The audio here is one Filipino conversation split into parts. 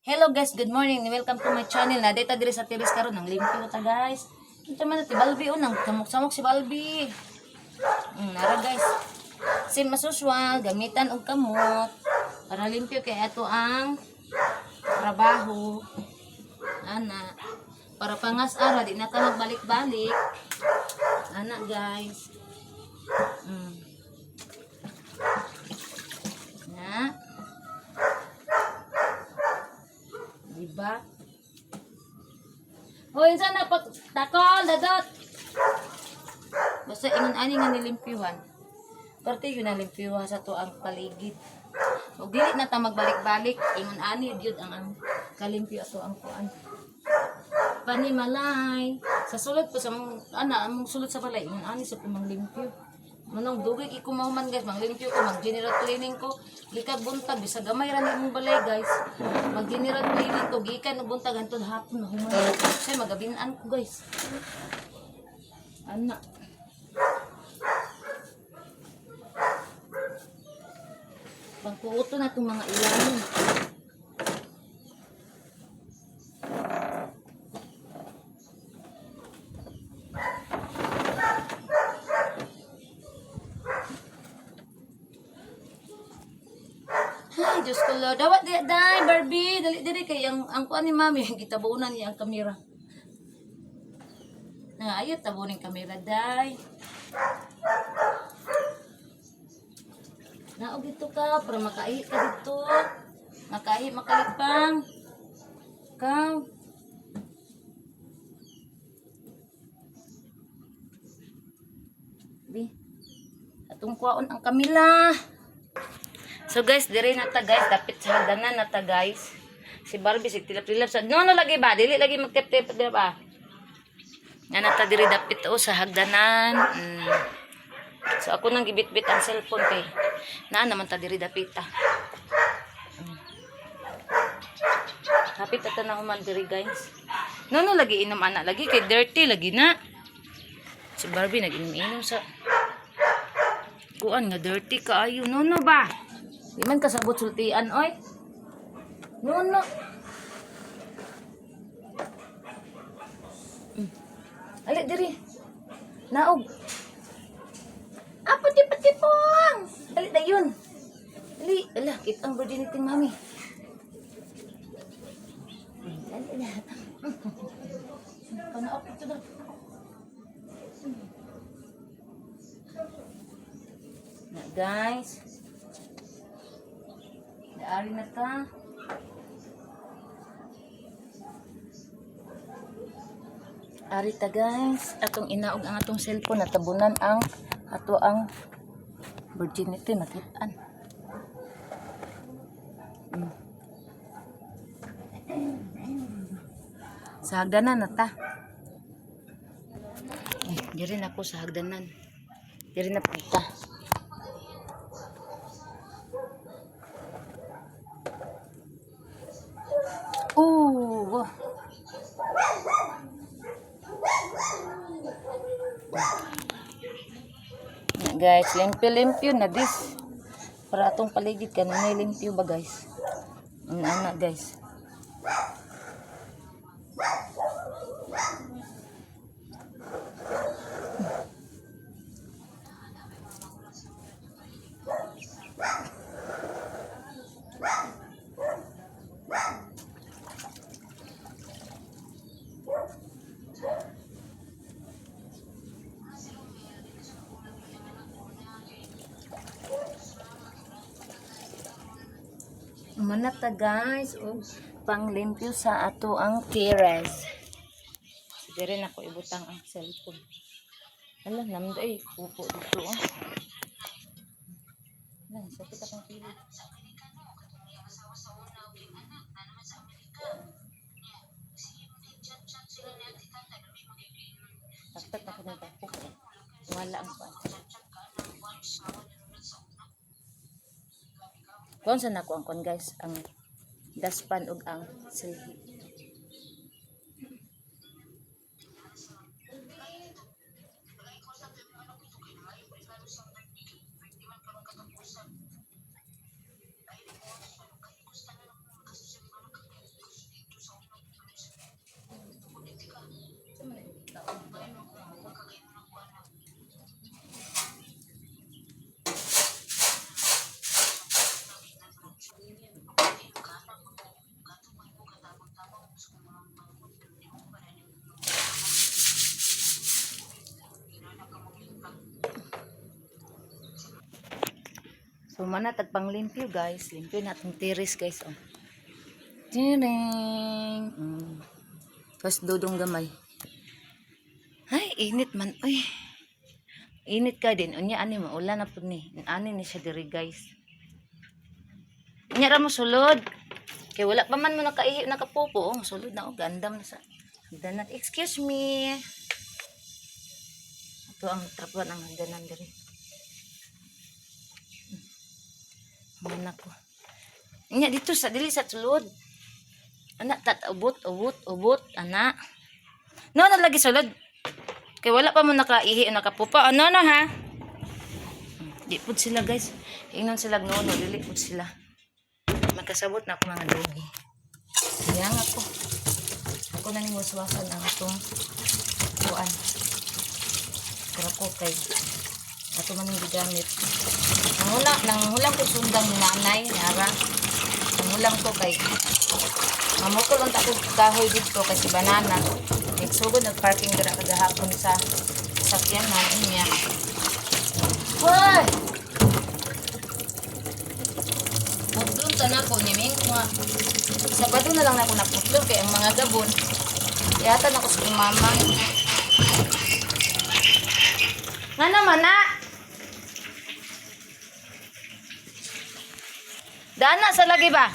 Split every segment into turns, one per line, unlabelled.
Hello guys, good morning. Welcome to my channel. Na data diri sa tiris karon ng limpyo ta guys. Kita man ti Balbi nang samok-samok si Balbi. Nara guys. Sin masusual gamitan og kamot para limpyo kay ato ang trabaho. Ana para pangas ara di na ta magbalik-balik. Ana guys. Na diba? Hoy, saan na po? Takol, dadot! Basta ingon ani nga nilimpyuhan. Parte yun na limpyuhan sa to ang paligid. Huwag dili na ta magbalik-balik. Ingon ani, yun ang kalimpyo ato ang kuan. Panimalay. Sa sulod po, sa among sulod sa balay, ingon ani sa pumang limpyo. Manong dugay ikumahuman guys, manglimpyo ko, mag-general cleaning ko, gikan buntag, bisa gamay ra ni mong balay guys. Mag-general cleaning ko, gikan no buntag antod hapon na human. Say magabinan ko guys. Ana. Pangkuuto na itong mga ilalim. Ay, Diyos ko Lord. Dawat di, day, Barbie. Dali kay ang kuan ni Mami. Gitabunan niya ang kamera. Ayot, tabunin kamera, day. Naog dito ka, para makaihi ka dito. Makalipang. Ikaw. Bi. Atong kuwaon ang kamila. So guys, dire na ta guys, dapit sa hagdanan na ta guys. Si Barbie sig tilap-tilap sa no lagi ba, dili lagi magtip-tip di ba? Nga na ta dire dapit sa hagdanan. So ako nang gibit-bit ang cellphone kay naa naman ta dire dapit ta. Dapit ta na human dire guys. No lagi inom ana lagi kay dirty lagi na. Si Barbie nag-inom sa kuan nga dirty kaayo no ba? Di man kasabot sultian, oy. No. Ali, diri. Naog. Pati pong. Ali, dayon. Ali, ala, kitang virginity ng mami. Ali. Panaok ito daw. Na, guys. Ari na ta. Ari ta guys. Atong inaog ang atong cellphone. Natabunan ang ato ang virginity. Makitaan. Sa hagdanan na ta. Diri na ako sa hagdanan. Diri na punta. Guys, limpyo na this. Para atong paligid kanina limpyo ba guys? Ang anak guys. Manata guys, panglimpyo sa ato ang terrace. Sige rin ako ibutang ang cellphone. Alam, namday, pupo dito. Alam, sakit akong pilit. Taktat ako ng tapok. Wala ang pan. Kung saan ako ang kon guys, ang daspan ug ang silhi. Pumana tagpang limpyo guys. Limpyo natong tiris guys. Oh. Tiring. Tapos dudong gamay. Ay, init man. Uy. Init ka din. Unya, ani mo. Ulan na po ni. Ani ni siya diri guys. Unya ra mo sulod. Kaya wala pa man mo nakaihi, nakapupo. Oh, sulod na. Oh, gandam na sa. Hagdanan. Excuse me. Ito ang trapuan ng hagdanan diri. Mana ko. Unya, dito sa dili sa sulod. Anak, ubot, anak. No, lagi sulod. Kaya wala pa mo nakaihi o nakapupa. Ano, ha? Di po sila, guys. Ingnon sila, no, dili po sila. Magkasabot na ako mga dogi. Kaya nga po. Ako na ning waswasan ang itong kuan. Kaya po kay ato man yung gigamit. Nangulang ko sundang ni nanay, nara. Nangulang ko kay mamukul ang takot kahoy dito kasi banana. Nagsugod nag-parking dira kagahapon sa sakyanan niya. Hoy! Putlong tanan ko ni Ming nga. Sabado na lang na ako naputlong kay ang mga gabon. Yatan ako sa mama. Nga naman na! Dana sa lagi ba?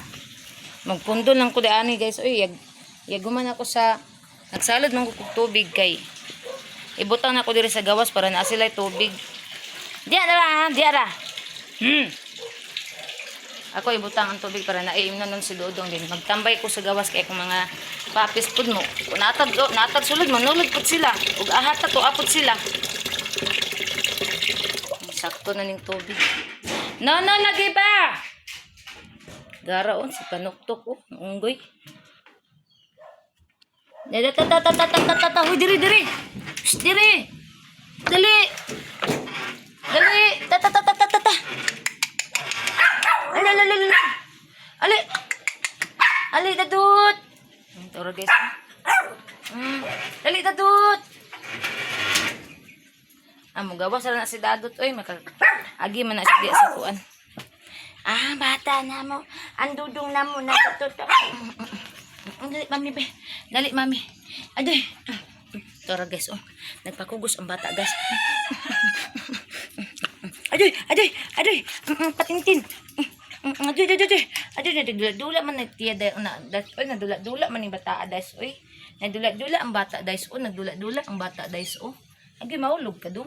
Magpundo lang ko di ani guys. Uy, yaguman ako sa nagsalad man ko kog tubig kay ibutang na ko diri sa gawas para na sila tubig. Diara. Ako ibutang ang tubig para naiimnon nun si Dodong din. Magtambay ko sa gawas kay kung mga papis pud mo. Kung natag sulod manulod pud sila. Ug ahata to apod sila. Sakto na ning tubig. No, lagi ba? Garaon si panuktok ko, unggoy. Tata, huy diri. Shh, diri. Dali. Tata. Ali dadut. Tara guys. Dali dadut. Amo gawas na si dadut oy agi man na siya sa kuan. Bata na mo. Andudong na mo na dito. Dali, mami. Aday. Tara, guys, oh. Nagpakugos ang bata, guys. Aday. Patintin. Aday. Dula man nagtiya, nadula man yung bata, guys, oy. Nadula ang bata, guys, oh. Nadula ang bata, guys, oh. Agi, maulog ka doon.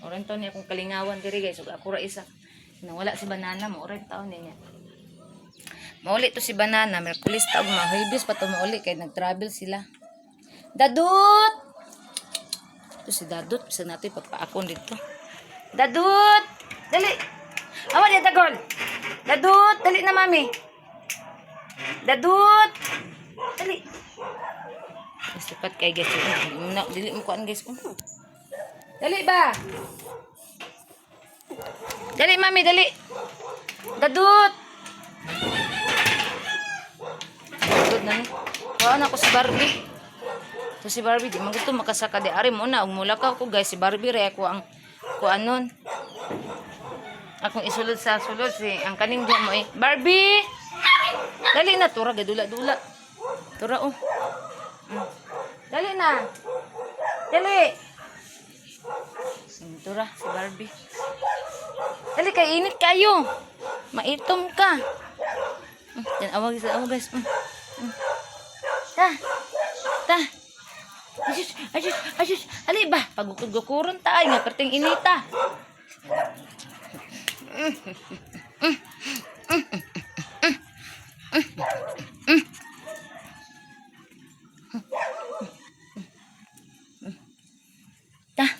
Oran taon niya akong kalingawan diri guys. Ug ako ra isa. Nawala si banana mo. Oran taon niya. Mauli to si banana. Merkulis taog mahibis pa to mauli. Kaya nag-travel sila. Dadut! Ito si Dadut. Bisa natin pagpaakon dito. Dadut! Dali! Awa niya tagol! Dadut! Dali na mami! Dadut! Dali! Mas lipat kay guys. Dili mo kuan guys. Dali ba? Dali mami, dali. Dadut. Dadut na ni. Kuhaan ako si Barbie. Ito si Barbie, di man gusto makasaka di ari mo na. Mula ka ako guys, si Barbie re ako ang kuanon. Akong isulod sa sulod si ang kaning mo eh. Barbie! Dali na, tura gadula-dula. Tura oh. Dali na. Dali. Tura si Barbie. Dali kay init kayo. Maitom ka. Yan awag guys. Ta. Asus. Ali ba? Pagukod-gukuron tayo nga perting inita.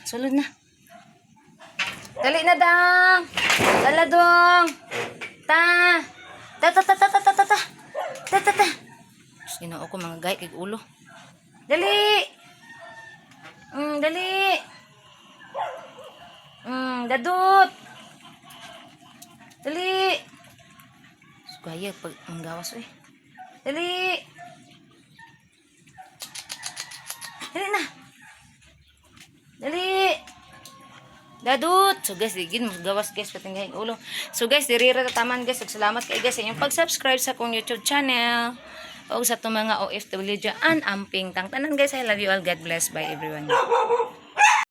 Sulod na. Dali na dang. Dala dong. Ta. Ginoo ko mga gay kay ulo. Dali. Dali. Dadut. Dali. Sugaya pag manggawas oy. Dali. Dali na. Dali. Dadut. So guys, digin gawas guys patingay ulo. So guys, diri ra taman guys. Ug salamat kay guys sa inyong pag-subscribe sa akong YouTube channel. O sa itong mga OFW dyan, amping tang tanan guys. I love you all. God bless. Bye everyone.